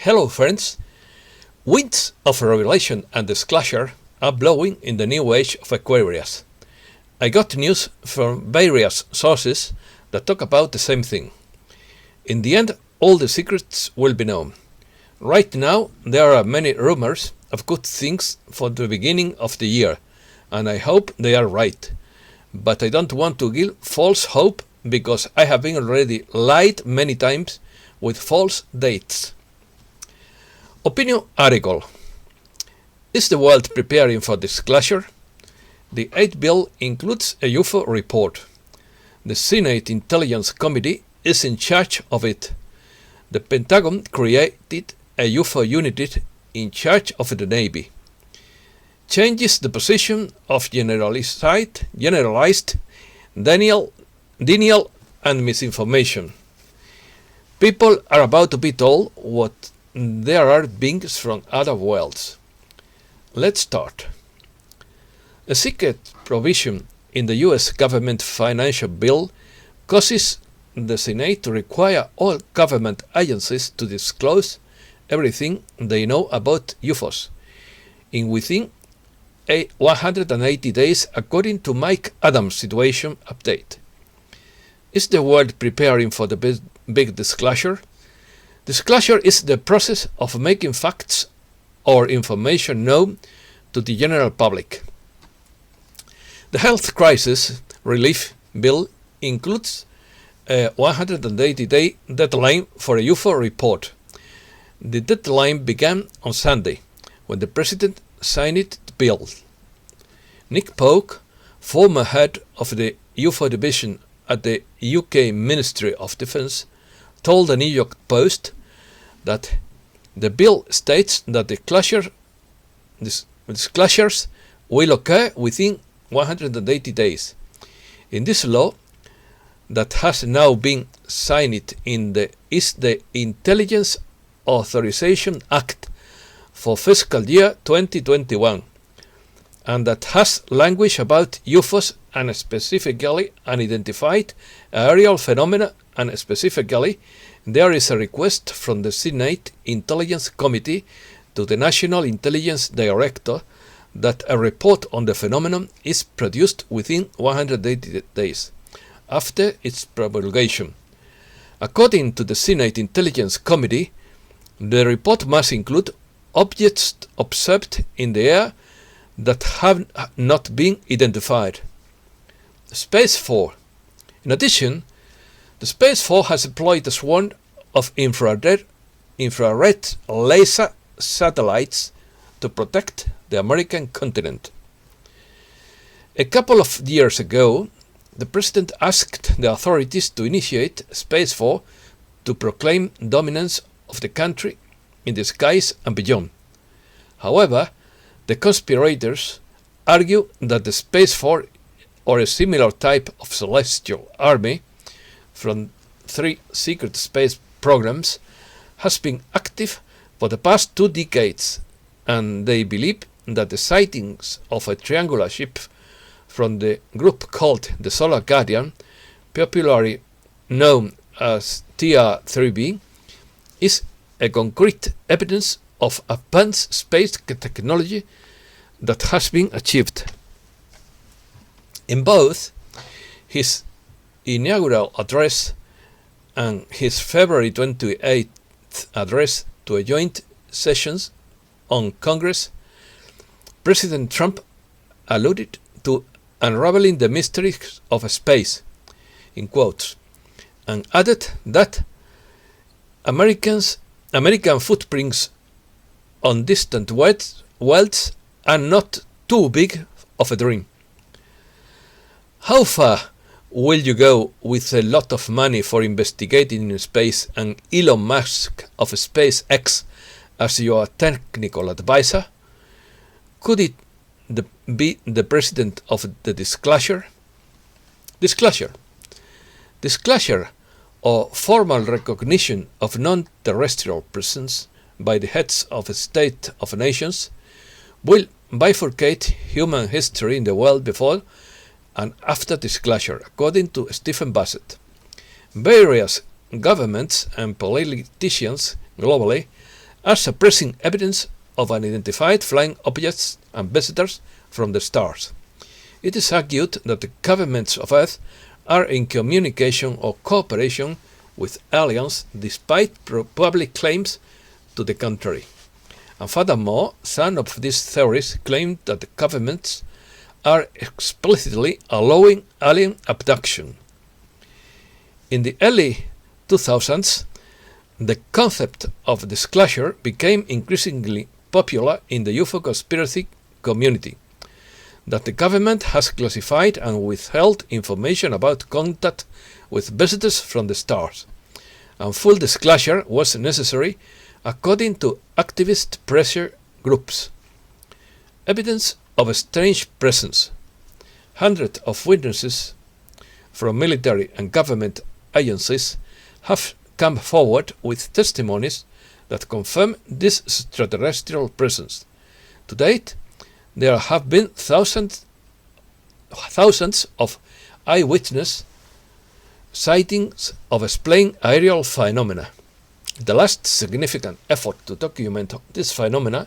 Hello friends! Winds of revelation and disclosure are blowing in the new age of Aquarius. I got news from various sources that talk about the same thing. In the end, all the secrets will be known. Right now, there are many rumors of good things for the beginning of the year, and I hope they are right. But I don't want to give false hope because I have been already lied many times with false dates. Opinion article. Is the world preparing for disclosure? The 8th bill includes a UFO report. The Senate Intelligence Committee is in charge of it. The Pentagon created a UFO unit in charge of the Navy. Changes the position of generalized, dinial, and misinformation. People are about to be told what there are beings from other worlds. Let's start. A secret provision in the US government financial bill causes the Senate to require all government agencies to disclose everything they know about UFOs within 180 days, according to Mike Adams' situation update. Is the world preparing for the big disclosure? Disclosure is the process of making facts or information known to the general public. The health crisis relief bill includes a 180-day deadline for a UFO report. The deadline began on Sunday, when the President signed the bill. Nick Pogue, former head of the UFO division at the UK Ministry of Defence, told the New York Post that the bill states that disclosures will occur within 180 days. In this law, that has now been signed is the Intelligence Authorization Act for fiscal year 2021, and that has language about UFOs and specifically unidentified aerial phenomena, and specifically there is a request from the Senate Intelligence Committee to the National Intelligence Director that a report on the phenomenon is produced within 180 days after its promulgation. According to the Senate Intelligence Committee, the report must include objects observed in the air that have not been identified. Space Force. In addition, the Space Force has deployed a swarm of infrared laser satellites to protect the American continent. A couple of years ago, the President asked the authorities to initiate Space Force to proclaim dominance of the country in the skies and beyond. However, the conspirators argue that the Space Force, or a similar type of celestial army from 3 secret space programs, has been active for the past 2 decades, and they believe that the sightings of a triangular ship from the group called the Solar Guardian, popularly known as TR-3B, is a concrete evidence of advanced space technology that has been achieved. In both his inaugural address and his February 28th address to a joint sessions on Congress, President Trump alluded to unraveling the mysteries of space, in quotes, and added that American footprints on distant worlds are not too big of a dream. How far will you go with a lot of money for investigating in space and Elon Musk of SpaceX as your technical advisor? Could it be the president of the disclosure? Disclosure, or formal recognition of non-terrestrial presence by the heads of state of nations, will bifurcate human history in the world before and after disclosure, according to Stephen Bassett. Various governments and politicians globally are suppressing evidence of unidentified flying objects and visitors from the stars. It is argued that the governments of Earth are in communication or cooperation with aliens despite public claims to the contrary. And furthermore, some of these theories claim that the governments are explicitly allowing alien abduction. In the early 2000s, the concept of disclosure became increasingly popular in the UFO conspiracy community, that the government has classified and withheld information about contact with visitors from the stars, and full disclosure was necessary according to activist pressure groups. Evidence of a strange presence. Hundreds of witnesses from military and government agencies have come forward with testimonies that confirm this extraterrestrial presence. To date, there have been thousands of eyewitness sightings of explained aerial phenomena. The last significant effort to document this phenomena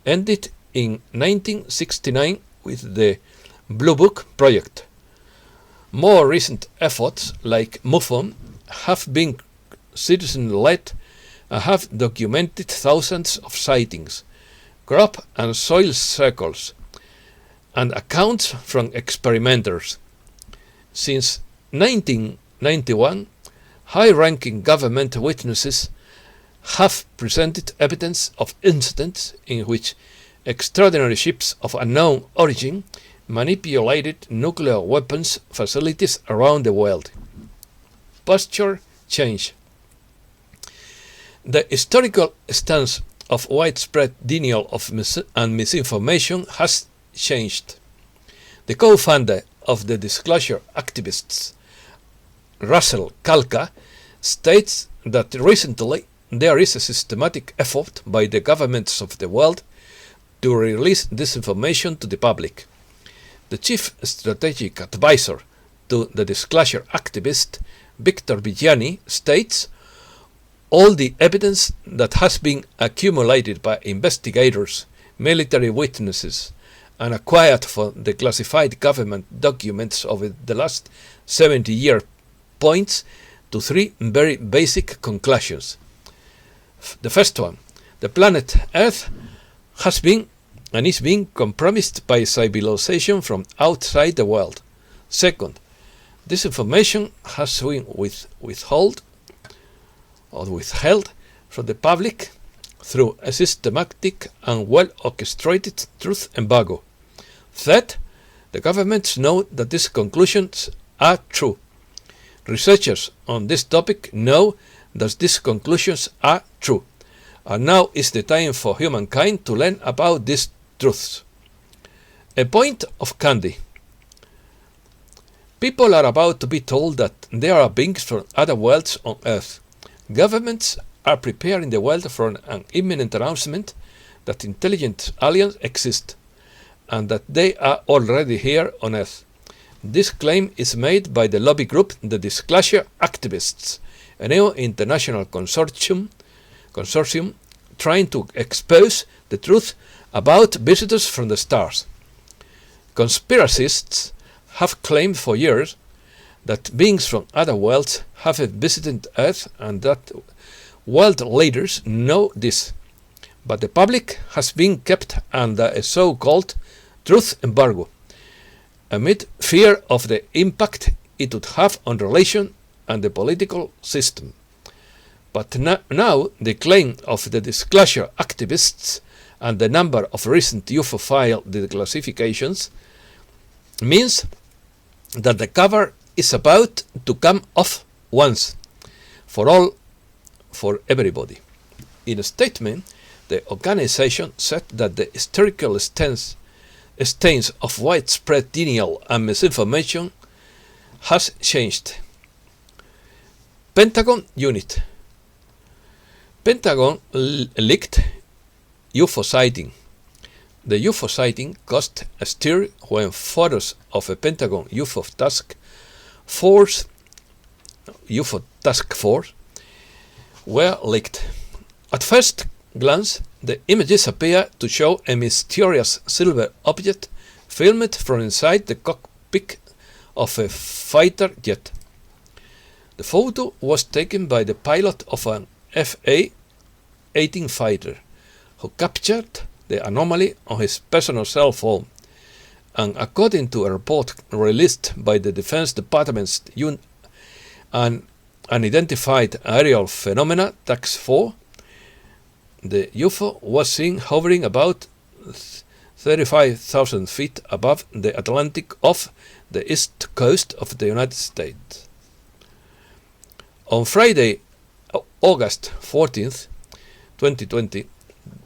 ended in 1969 with the Blue Book project. More recent efforts, like MUFON, have been citizen-led and have documented thousands of sightings, crop and soil circles, and accounts from experimenters. Since 1991, high-ranking government witnesses have presented evidence of incidents in which extraordinary ships of unknown origin manipulated nuclear weapons facilities around the world. Posture change. The historical stance of widespread denial of and misinformation has changed. The co-founder of the disclosure activists, Russell Kalka, states that recently there is a systematic effort by the governments of the world to release this information to the public. The chief strategic advisor to the disclosure activist, Victor Villani, states, "All the evidence that has been accumulated by investigators, military witnesses, and acquired from the classified government documents over the last 70 years points to three very basic conclusions. The first one, the planet Earth has been and is being compromised by civilization from outside the world. Second, this information has been withheld from the public through a systematic and well-orchestrated truth embargo. Third, the governments know that these conclusions are true. Researchers on this topic know that these conclusions are true, and now is the time for humankind to learn about these truths." A point of candy. People are about to be told that there are beings from other worlds on Earth. Governments are preparing the world for an imminent announcement that intelligent aliens exist, and that they are already here on Earth. This claim is made by the lobby group the Disclosure Activists, a new international consortium trying to expose the truth about visitors from the stars. Conspiracists have claimed for years that beings from other worlds have visited Earth and that world leaders know this, but the public has been kept under a so-called truth embargo, amid fear of the impact it would have on relations and the political system. But now the claim of the disclosure activists and the number of recent UFO file declassifications means that the cover is about to come off once for everybody. In a statement, the organization said that the historical stains of widespread denial and misinformation has changed. Pentagon unit. Pentagon leaked UFO sighting. The UFO sighting caused a stir when photos of a Pentagon UFO task force were leaked. At first, glance, the images appear to show a mysterious silver object filmed from inside the cockpit of a fighter jet. The photo was taken by the pilot of an FA-18 fighter, who captured the anomaly on his personal cell phone, and according to a report released by the Defense Department's Unidentified Aerial Phenomena Task Force, the UFO was seen hovering about 35,000 feet above the Atlantic off the east coast of the United States. On Friday, August 14th, 2020,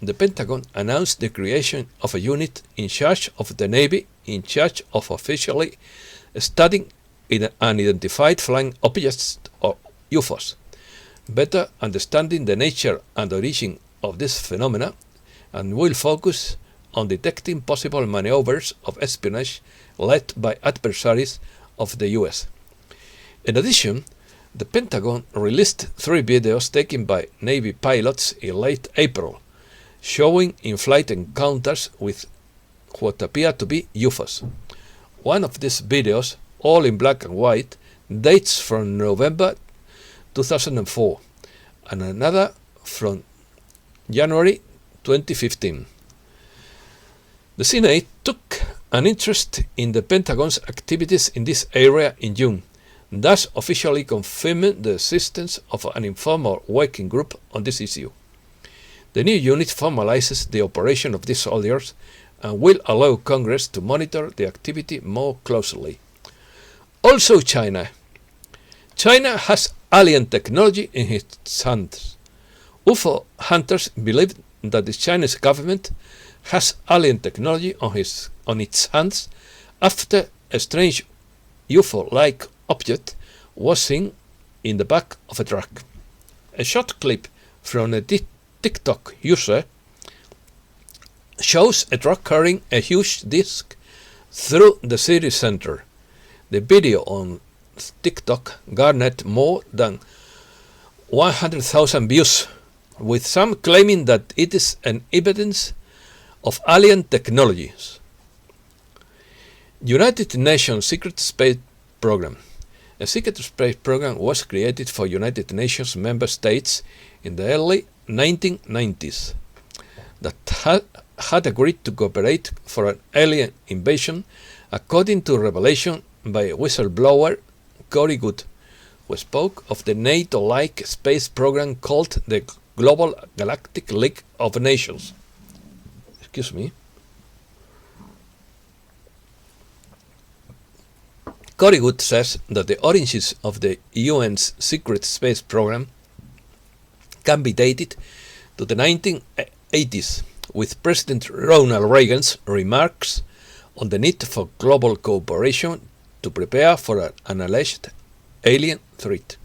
the Pentagon announced the creation of a unit in charge of the Navy in charge of officially studying unidentified flying objects or UFOs, better understanding the nature and origin of this phenomena, and will focus on detecting possible maneuvers of espionage led by adversaries of the US. In addition, the Pentagon released 3 videos taken by Navy pilots in late April, showing in-flight encounters with what appear to be UFOs. One of these videos, all in black and white, dates from November 2004, and another from January 2015. The Senate took an interest in the Pentagon's activities in this area in June, thus officially confirming the existence of an informal working group on this issue. The new unit formalizes the operation of these soldiers and will allow Congress to monitor the activity more closely. Also China. China has alien technology in its hands. UFO hunters believe that the Chinese government has alien technology on its hands after a strange UFO-like object was seen in the back of a truck. A short clip from a TikTok user shows a truck carrying a huge disc through the city center. The video on TikTok garnered more than 100,000 views, with some claiming that it is an evidence of alien technologies. United Nations Secret Space Program. A secret space program was created for United Nations member states in the early 1990s that had agreed to cooperate for an alien invasion, according to revelation by whistleblower Cory Good, who spoke of the NATO-like space program called the Global Galactic League of Nations. Excuse me. Cory Good says that the origins of the UN's secret space program can be dated to the 1980s, with President Ronald Reagan's remarks on the need for global cooperation to prepare for an alleged alien threat.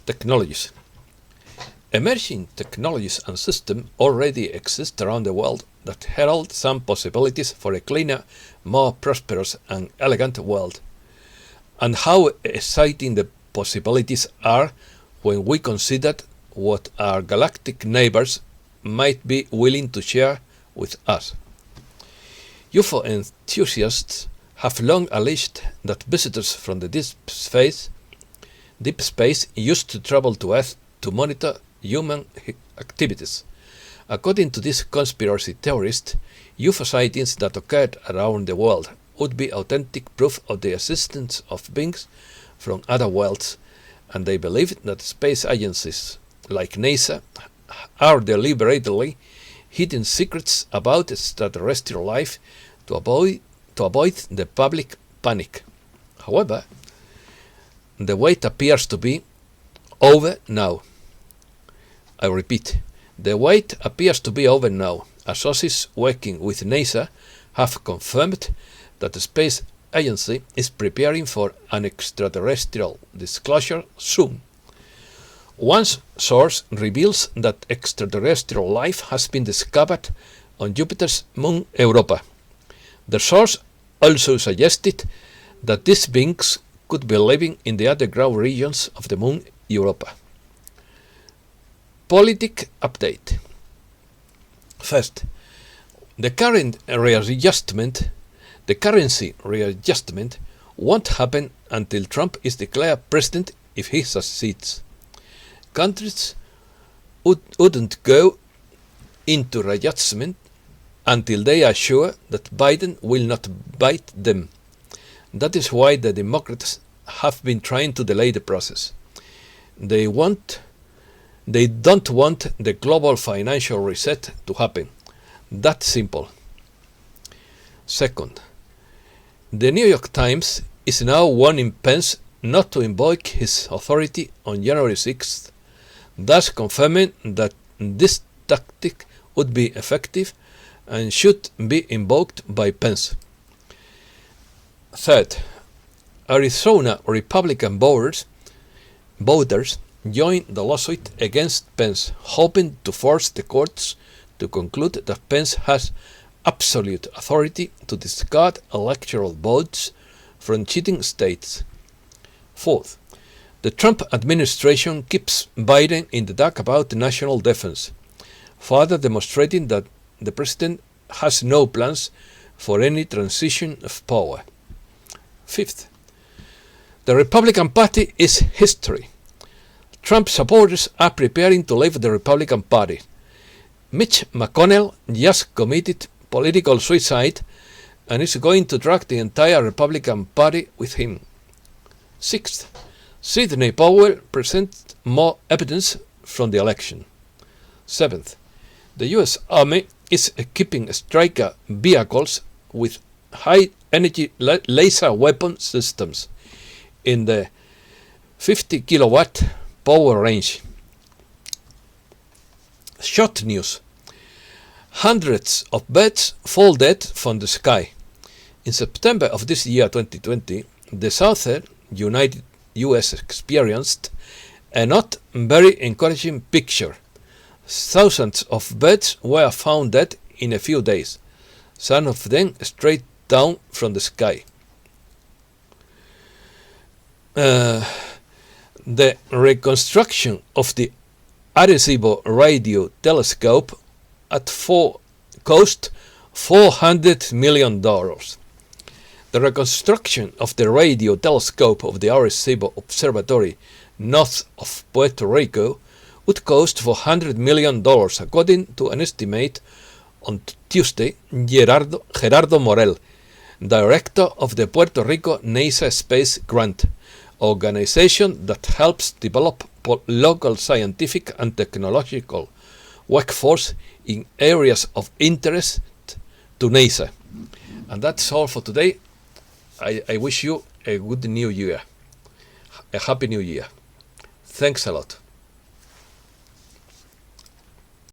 Technologies. Emerging technologies and systems already exist around the world that herald some possibilities for a cleaner, more prosperous and elegant world. And how exciting the possibilities are when we consider what our galactic neighbors might be willing to share with us. UFO enthusiasts have long alleged that visitors from the deep space used to travel to Earth to monitor human activities. According to these conspiracy theorists, UFO sightings that occurred around the world would be authentic proof of the existence of beings from other worlds, and they believe that space agencies like NASA are deliberately hiding secrets about extraterrestrial life to avoid the public panic. However, the wait appears to be over now. I repeat, the wait appears to be over now, as sources working with NASA have confirmed that the space agency is preparing for an extraterrestrial disclosure soon. One source reveals that extraterrestrial life has been discovered on Jupiter's moon Europa. The source also suggested that these beings could be living in the underground regions of the moon Europa. Politic update. First, the currency readjustment won't happen until Trump is declared president if he succeeds. Countries wouldn't go into readjustment until they are sure that Biden will not bite them. That is why the Democrats have been trying to delay the process. They don't want the global financial reset to happen. That simple. Second, the New York Times is now warning Pence not to invoke his authority on January 6th, thus confirming that this tactic would be effective and should be invoked by Pence. Third, Arizona Republican voters joined the lawsuit against Pence, hoping to force the courts to conclude that Pence has absolute authority to discard electoral votes from cheating states. Fourth, the Trump administration keeps Biden in the dark about national defense, further demonstrating that the president has no plans for any transition of power. Fifth, the Republican Party is history. Trump supporters are preparing to leave the Republican Party. Mitch McConnell just committed political suicide and is going to drag the entire Republican Party with him. Sixth, Sidney Powell presents more evidence from the election. Seventh, the U.S. Army is equipping Stryker vehicles with high-energy laser weapon systems in the 50-kilowatt power range. Short news. Hundreds of birds fall dead from the sky. In September of this year, 2020, the southern United U.S. experienced a not very encouraging picture. Thousands of birds were found dead in a few days, some of them straight down from the sky. The reconstruction of the Arecibo radio telescope cost $400 million. The reconstruction of the radio telescope of the Arecibo Observatory north of Puerto Rico would cost $400 million, according to an estimate on Tuesday. Gerardo Morel, director of the Puerto Rico NASA Space Grant, organization that helps develop local scientific and technological workforce in areas of interest to NASA. And that's all for today. I wish you a good new year, a happy new year. Thanks a lot.